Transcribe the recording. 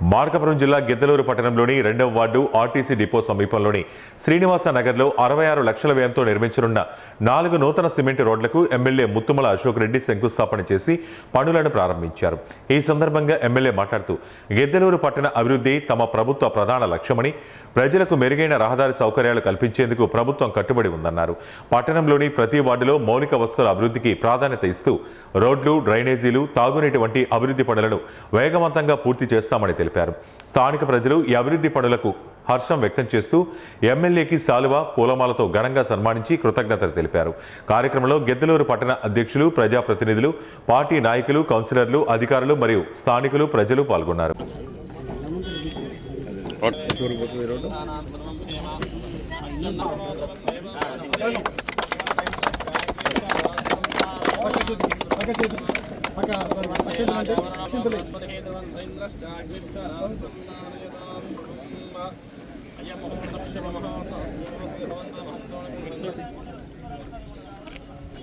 మార్కాపురం జిల్లా గిద్దలూరు పట్టణంలోని 2వ వార్డు ఆర్టీసీ డిపో సమీపంలోని శ్రీనివాస నగర్లో 66 లక్షల వ్యయంతో నిర్మించనున్న 4 నూతన సిమెంట్ రోడ్లకు ఎమ్మెల్యే ముత్తుమల అశోక్ రెడ్డి శంకుస్థాపన చేసి పనులను ప్రారంభించారు. ఈ సందర్భంగా ఎమ్మెల్యే మాట్లాడుతూ గిద్దలూరు పట్టణ అభివృద్ధి తమ ప్రభుత్వ ప్రధాన లక్ష్యమని, ప్రజలకు మెరుగైన రహదారి సౌకర్యాలు కల్పించేందుకు ప్రభుత్వం కట్టుబడి ఉందన్నారు. పట్టణంలోని ప్రతి వార్డులో మౌలిక వసతుల అభివృద్ధికి ప్రాధాన్యత ఇస్తూ రోడ్లు, డ్రైనేజీలు, తాగునీటి వంటి అభివృద్ధి పనులను వేగవంతంగా పూర్తి చేస్తామని తెలిపారు. స్థానిక ప్రజలు ఈ అభివృద్ధి పనులకు హర్షం వ్యక్తం చేస్తూ ఎమ్మెల్యేకి శాలువ, పూలమాలతో ఘనంగా సన్మానించి కృతజ్ఞతలు తెలిపారు. కార్యక్రమంలో గిద్దలూరు పట్టణ అధ్యక్షులు, ప్రజాప్రతినిధులు, పార్టీ నాయకులు, కౌన్సిలర్లు, అధికారులు మరియు స్థానికులు, ప్రజలు పాల్గొన్నారు. అయ్యా